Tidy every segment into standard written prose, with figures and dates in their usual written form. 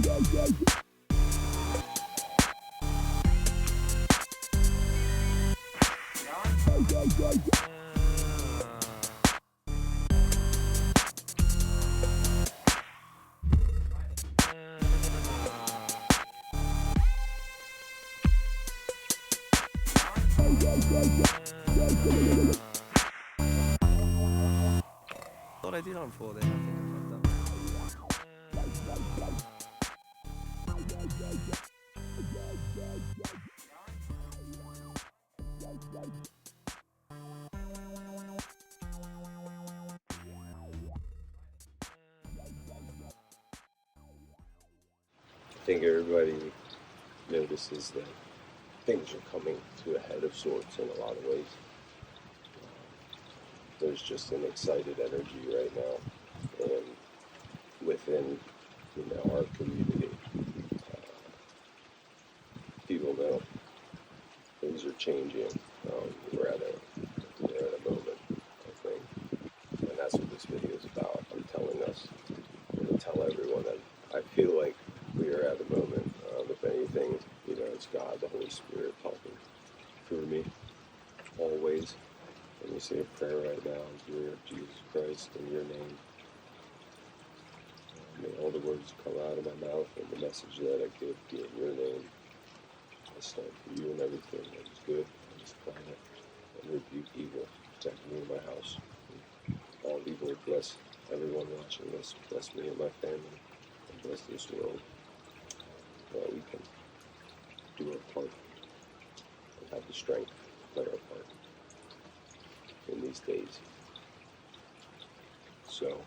Thought I did on 4 then, I think I fucked up. I think everybody notices that things are coming to a head of sorts in a lot of ways. There's just an excited energy right now, and within our community, people know things are changing. We're at a moment, I think, and that's what this video is about. I'm telling us, I'm going to tell everyone that I feel like we are at a moment. If anything, it's God, the Holy Spirit talking through me always. Let me say a prayer right now in the name of Jesus Christ, in your name. May all the words come out of my mouth and the message that I give be in your name. I stand for you and everything that is good on this planet, and rebuke evil. Protect me and my house. All evil, bless everyone watching this. Bless me and my family. And bless this world. That we can do our part and have the strength to play our part in these days. So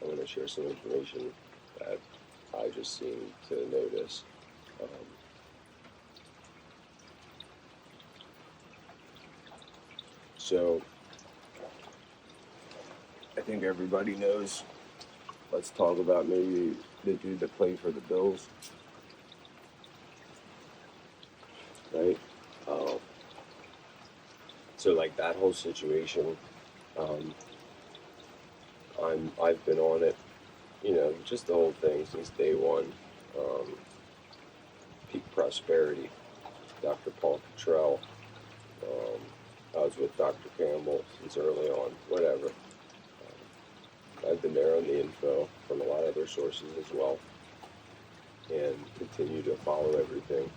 I'm going to share some information that I just seem to notice. So I think everybody knows. Let's talk about maybe the dude that played for the Bills, right? So like that whole situation, I've been on it, just the whole thing since day one. Peak Prosperity, Dr. Paul Cottrell. I was with Dr. Campbell since early on, whatever. I've been there on the info from a lot of other sources as well, and continue to follow everything.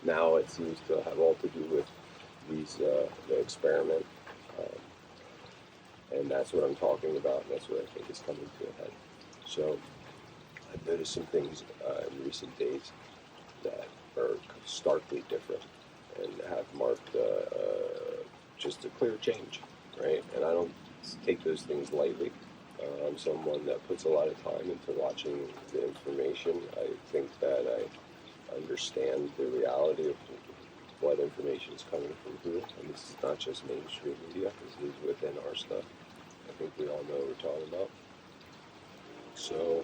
Now it seems to have all to do with these the experiment, and that's what I'm talking about, and that's what I think is coming to a head. So I've noticed some things in recent days that are starkly different and have marked just a clear change, right? And I don't take those things lightly. I'm someone that puts a lot of time into watching the information. I think that I understand the reality of what information is coming from who, and this is not just mainstream media, this is within our stuff. I think we all know what we're talking about. So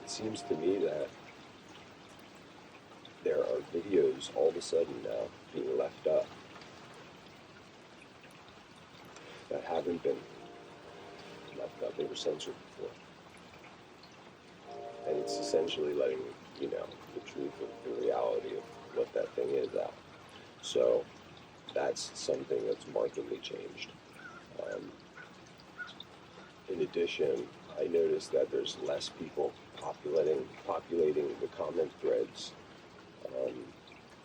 it seems to me that there are videos all of a sudden now being left up that haven't been left up. They were censored before. And it's essentially letting the truth of the reality of what that thing is out. So that's something that's markedly changed. In addition, I noticed that there's less people populating the comment threads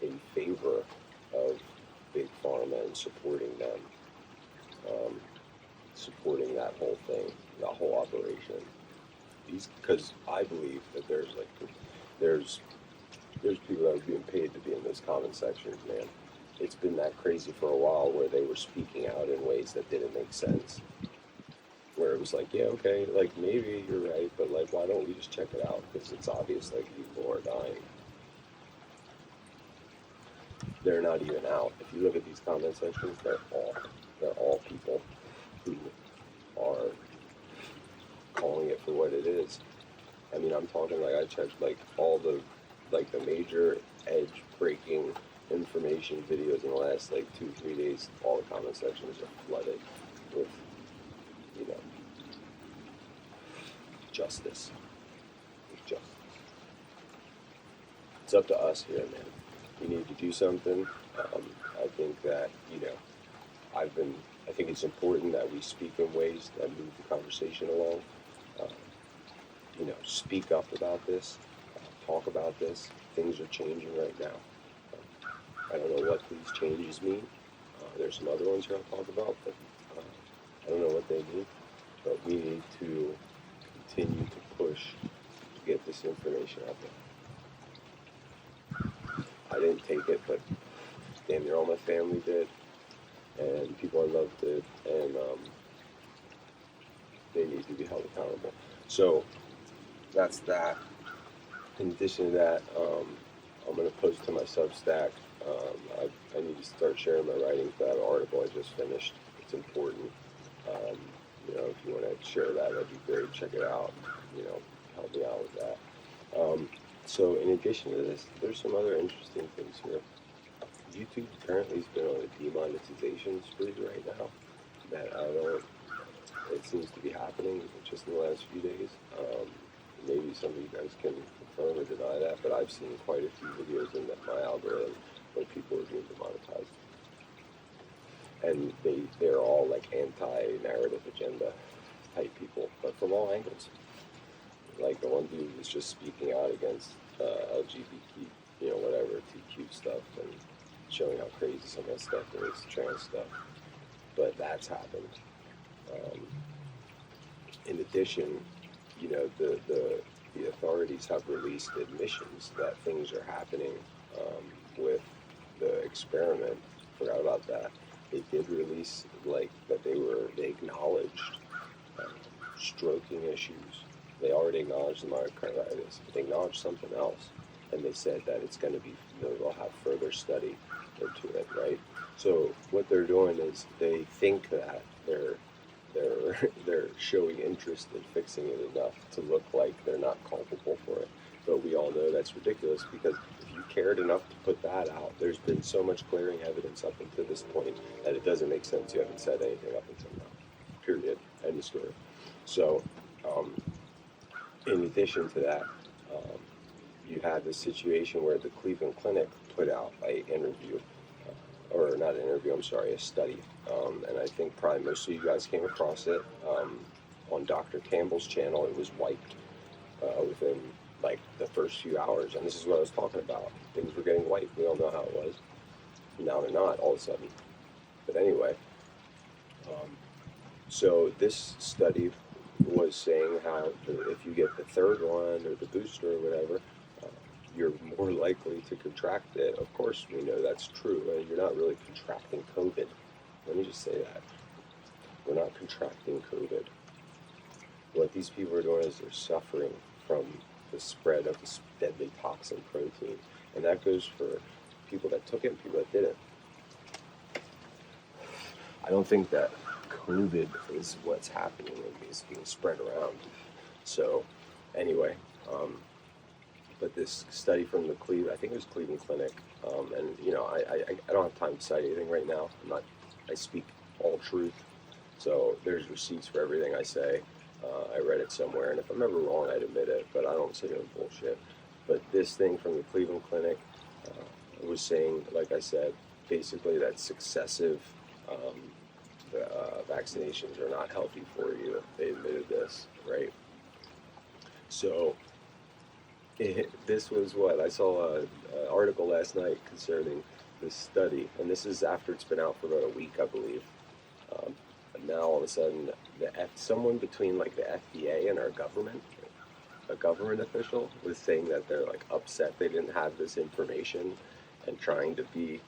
in favor of Big Pharma and supporting them, supporting that whole thing, that whole operation. Because I believe that there's people that are being paid to be in those comment sections, man. It's been that crazy for a while where they were speaking out in ways that didn't make sense. Where it was like, yeah, okay, like maybe you're right, but like why don't we just check it out? Because it's obvious like people are dying. They're not even out. If you look at these comment sections, they're all people who are calling it for what it is. I mean, I'm talking like I checked like all the major edge breaking information videos in the last like 2-3 days. All the comment sections are flooded with justice. justice. It's up to us here, man. We need to do something. I think that, I think it's important that we speak in ways that move the conversation along. Uh, Speak up about this, talk about this. Things are changing right now. I don't know what these changes mean. There's some other ones here I'll talk about, but I don't know what they mean. But we need to continue to push to get this information out there. I didn't take it, but damn near all my family did, and people I love did, and they need to be held accountable. So that's that. In addition to that, I'm going to post to my Substack. I need to start sharing my writing for that article I just finished. It's important. If you want to share that, that'd be great. Check it out. Help me out with that. So in addition to this, there's some other interesting things here. YouTube apparently has been on a demonetization spree right now. It seems to be happening just in the last few days. Maybe some of you guys can confirm or deny that, but I've seen quite a few videos in my algorithm where people are being demonetized. And they're all like anti-narrative agenda type people, but from all angles. Like the one dude was just speaking out against LGBT, whatever, TQ stuff, and showing how crazy some of that stuff is, trans stuff. But that's happened. In addition, the authorities have released admissions that things are happening with the experiment. Forgot about that. They did release that they acknowledged stroking issues. They already acknowledged the myocarditis, but they acknowledged something else, and they said that it's going to be, they'll have further study into it, right? So what they're doing is they think that they're showing interest in fixing it enough to look like they're not culpable for it. But we all know that's ridiculous, because if you cared enough to put that out, there's been so much glaring evidence up until this point that it doesn't make sense you haven't said anything up until now. Period. End of story. So, in addition to that, you had this situation where the Cleveland Clinic put out a study. And I think probably most of you guys came across it on Dr. Campbell's channel. It was wiped within the first few hours, and this is what I was talking about. Things were getting wiped. We all know how it was. Now they're not all of a sudden. But anyway, so this study was saying how if you get the third one or the booster or whatever, you're more likely to contract it. Of course, we know that's true, and you're not really contracting COVID. Let me just say that. We're not contracting COVID. What these people are doing is they're suffering from the spread of this deadly toxin protein. And that goes for people that took it and people that didn't. I don't think that COVID is what's happening and is being spread around. So, anyway, but this study from the I think it was Cleveland Clinic, and I don't have time to cite anything right now. I speak all truth. So there's receipts for everything I say. I read it somewhere, and if I'm ever wrong, I'd admit it, but I don't say no bullshit. But this thing from the Cleveland Clinic was saying, like I said, basically that successive vaccinations are not healthy for you. They admitted this, right? So this was what? I saw an article last night concerning this study, and this is after it's been out for about a week, I believe. And now all of a sudden, someone between the FDA and our government, a government official, was saying that they're upset they didn't have this information and trying to be,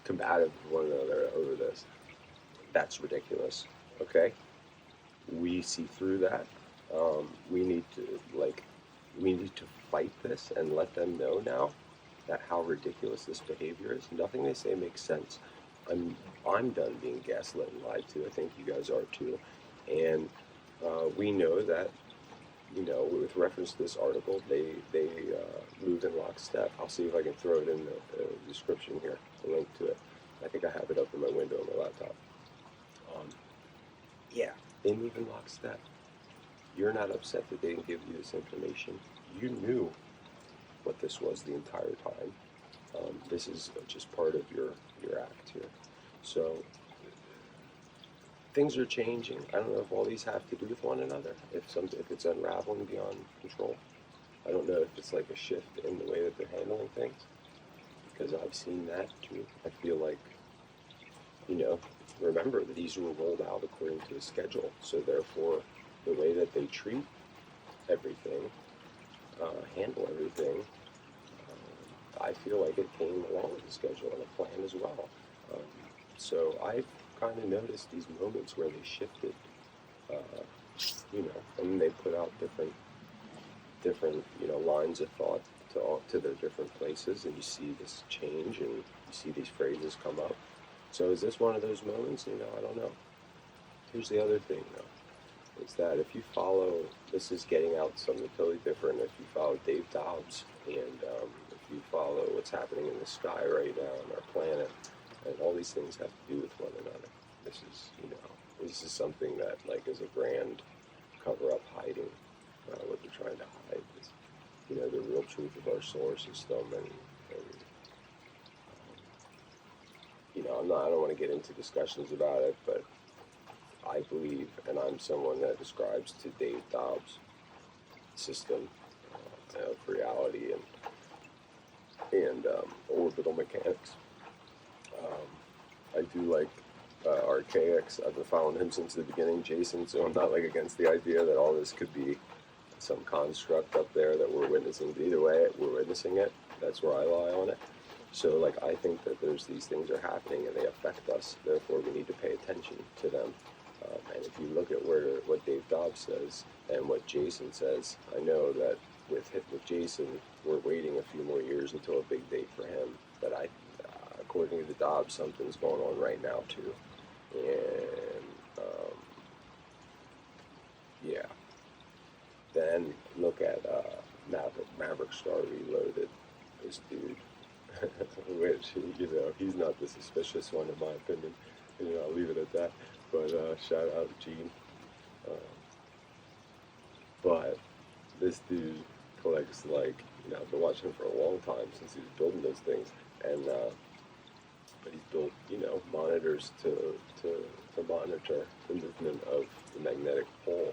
combative with one another over this. That's ridiculous. Okay, we see through that. We need to fight this and let them know now that how ridiculous this behavior is. Nothing they say makes sense. I'm done being gaslit and lied to. I think you guys are too. And we know that, with reference to this article, they moved in lockstep. I'll see if I can throw it in the description here, the link to it. I think I have it up in my window on my laptop. Yeah, they move in lockstep. you're not upset that they didn't give you this information. You knew what this was the entire time. This is just part of your act here. So things are changing. I don't know if all these have to do with one another. If it's unraveling beyond control. I don't know if it's like a shift in the way that they're handling things, because I've seen that too. I feel like, remember that these were rolled out according to a schedule. So therefore, the way that they treat everything, handle everything, I feel like it came along with the schedule and a plan as well. So I've kind of noticed these moments where they shifted, and they put out different lines of thought to their different places, and you see this change and you see these phrases come up. So is this one of those moments? I don't know. Here's the other thing though, is that if you follow, this is getting out something totally different. If you follow Dave Dobbs, and if you follow what's happening in the sky right now on our planet, and all these things have to do with one another. This is something that is a grand cover-up hiding what they're trying to hide. Is, the real truth of our solar system, and I don't want to get into discussions about it, but I believe, and I'm someone that ascribes to Dave Dobbs' system of reality and orbital mechanics. I do like Archaics. I've been following him since the beginning, Jason, so I'm not against the idea that all this could be some construct up there that we're witnessing. But either way, we're witnessing it. That's where I lie on it. So I think that these things are happening and they affect us. Therefore, we need to pay attention to them. And if you look at what Dave Dobbs says and what Jason says, I know that with Jason, we're waiting a few more years until a big date for him. But according to Dobbs, something's going on right now too. And then look at Maverick Star Reloaded. This dude, which he's not the suspicious one in my opinion. I'll leave it at that. But shout out Gene. But this dude collects I've been watching him for a long time since he was building those things, and but he's built monitors to monitor the movement of the magnetic pole,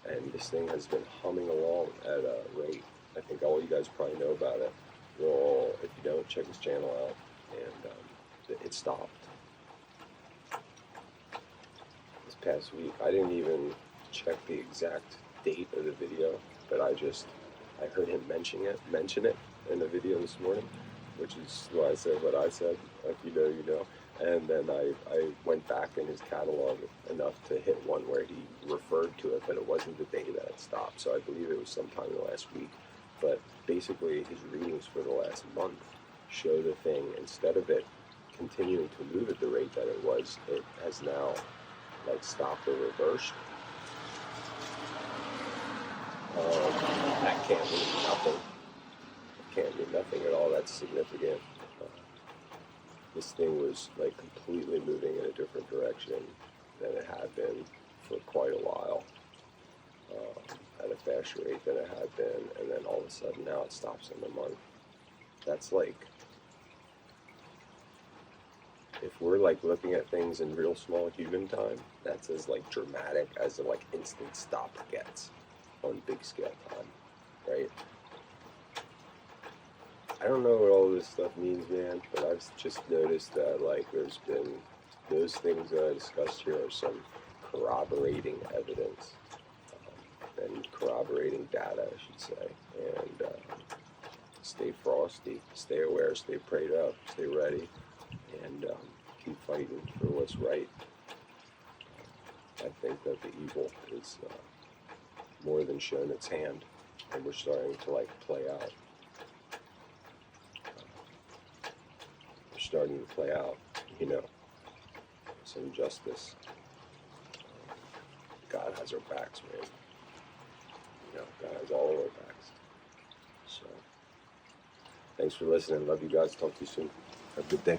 and this thing has been humming along at a rate. I think all you guys probably know about it. Well, if you don't, check his channel out, and it stopped this past week. I didn't even check the exact date of the video, but I heard him mention it in the video this morning, which is why I said what I said. If you know, you know. And then I went back in his catalog enough to hit one where he referred to it, but it wasn't the day that it stopped. So I believe it was sometime in the last week. But basically, his readings for the last month show the thing, instead of it continuing to move at the rate that it was, it has now stopped or reversed. That can't mean nothing. It can't mean nothing at all. That's significant. This thing was completely moving in a different direction than it had been for quite a while, at a faster rate than it had been, and then all of a sudden now it stops in a month. That's if we're looking at things in real small human time, that's as dramatic as an instant stop gets on big scale time, right? I don't know what all this stuff means, man, but I've just noticed that there's been those things that I discussed here are some corroborating evidence, and corroborating data, I should say. And stay frosty, stay aware, stay prayed up, stay ready, and keep fighting for what's right. I think that the evil is more than shown its hand, and we're starting to play out. We're starting to play out, some justice. God has our backs, man. God has all of our backs. So, thanks for listening. Love you guys. Talk to you soon. Have a good day.